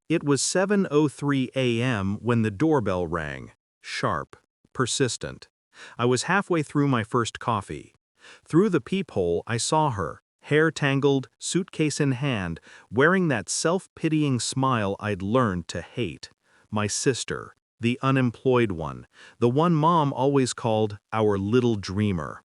It was 7:03 a.m. when the doorbell rang. Sharp, persistent. I was halfway through my first coffee. Through the peephole, I saw her, hair tangled, suitcase in hand, wearing that self-pitying smile I'd learned to hate. My sister, the unemployed one, the one Mom always called our little dreamer.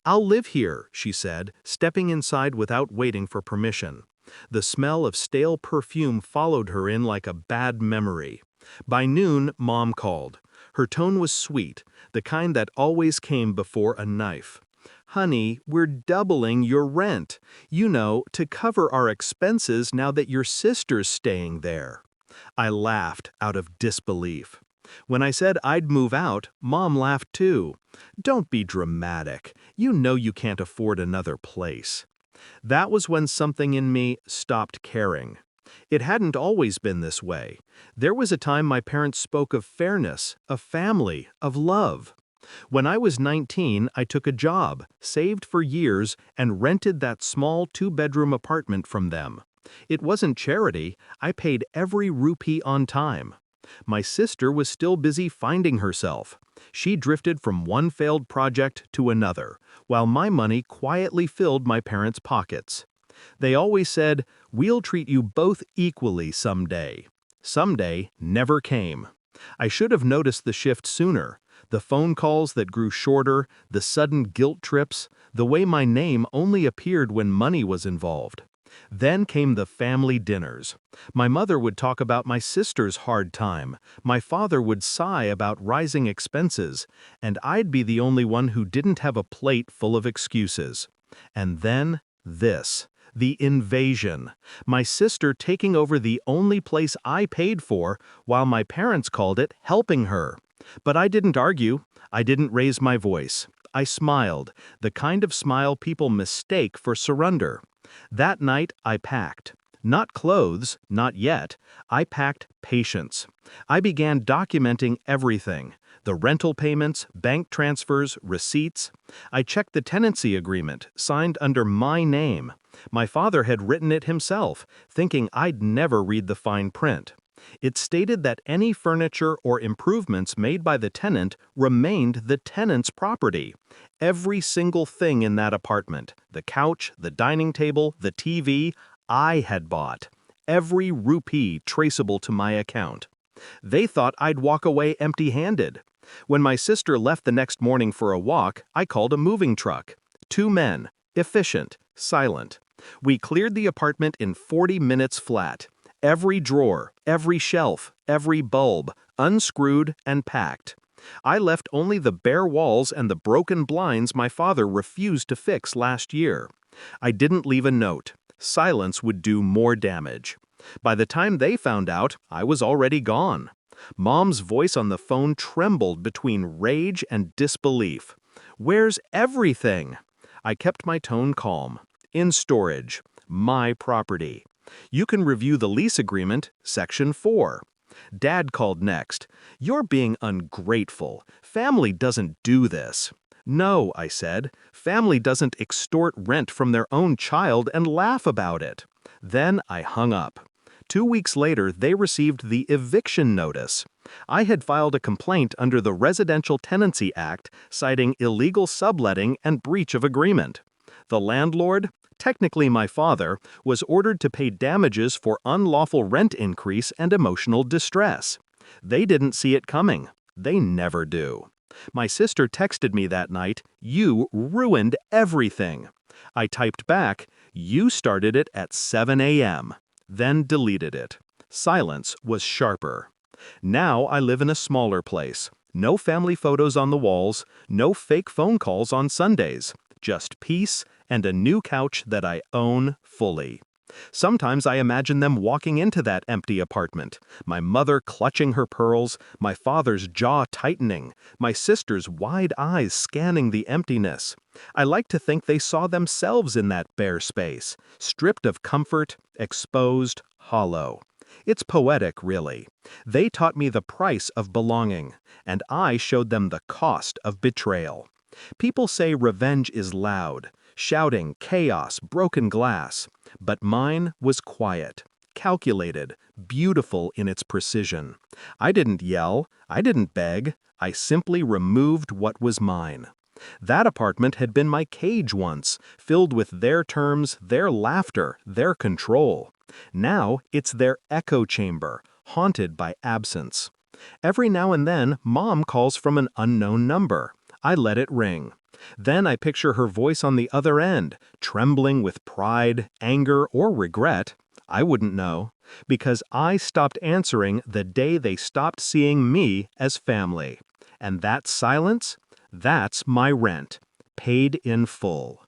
"I'll live here," she said, stepping inside without waiting for permission. The smell of stale perfume followed her in like a bad memory. By noon, Mom called. Her tone was sweet, the kind that always came before a knife. "Honey, we're doubling your rent. You know, to cover our expenses now that your sister's staying there." I laughed out of disbelief. When I said I'd move out, Mom laughed too. "Don't be dramatic. You know you can't afford another place." That was when something in me stopped caring. It hadn't always been this way. There was a time my parents spoke of fairness, of family, of love. When I was 19, I took a job, saved for years, and rented that small two-bedroom apartment from them. It wasn't charity. I paid every rupee on time. My sister was still busy finding herself. She drifted from one failed project to another, while my money quietly filled my parents' pockets. They always said, "We'll treat you both equally someday." Someday never came. I should have noticed the shift sooner. The phone calls that grew shorter, the sudden guilt trips, the way my name only appeared when money was involved. Then came the family dinners. My mother would talk about my sister's hard time, my father would sigh about rising expenses, and I'd be the only one who didn't have a plate full of excuses. And then this. The invasion. My sister taking over the only place I paid for, while my parents called it helping her. But I didn't argue. I didn't raise my voice. I smiled, the kind of smile people mistake for surrender. That night, I packed. Not clothes, not yet. I packed patience. I began documenting everything. The rental payments, bank transfers, receipts. I checked the tenancy agreement, signed under my name. My father had written it himself, thinking I'd never read the fine print. It stated that any furniture or improvements made by the tenant remained the tenant's property. Every single thing in that apartment, the couch, the dining table, the TV, I had bought. Every rupee traceable to my account. They thought I'd walk away empty-handed. When my sister left the next morning for a walk, I called a moving truck. 2 men, efficient, silent. We cleared the apartment in 40 minutes flat. Every drawer, every shelf, every bulb, unscrewed and packed. I left only the bare walls and the broken blinds my father refused to fix last year. I didn't leave a note. Silence would do more damage. By the time they found out, I was already gone. Mom's voice on the phone trembled between rage and disbelief. "Where's everything?" I kept my tone calm. "In storage. My property. You can review the lease agreement, Section 4. Dad called next. "You're being ungrateful. Family doesn't do this." "No," I said. "Family doesn't extort rent from their own child and laugh about it." Then I hung up. 2 weeks later, they received the eviction notice. I had filed a complaint under the Residential Tenancy Act, citing illegal subletting and breach of agreement. The landlord, technically my father, was ordered to pay damages for unlawful rent increase and emotional distress. They didn't see it coming. They never do. My sister texted me that night, "You ruined everything." I typed back, "You started it at 7 a.m." Then deleted it. Silence was sharper. Now I live in a smaller place. No family photos on the walls, no fake phone calls on Sundays. Just peace and a new couch that I own fully. Sometimes I imagine them walking into that empty apartment, my mother clutching her pearls, my father's jaw tightening, my sister's wide eyes scanning the emptiness. I like to think they saw themselves in that bare space, stripped of comfort, exposed, hollow. It's poetic, really. They taught me the price of belonging, and I showed them the cost of betrayal. People say revenge is loud, shouting, chaos, broken glass. But mine was quiet. calculated, beautiful in its precision. I didn't yell, I didn't beg, I simply removed what was mine. That apartment had been my cage once, filled with their terms, their laughter, their control. Now it's their echo chamber, haunted by absence. Every now and then, Mom calls from an unknown number. I let it ring. Then I picture her voice on the other end, trembling with pride, anger, or regret. I wouldn't know, because I stopped answering the day they stopped seeing me as family. And that silence? That's my rent, paid in full.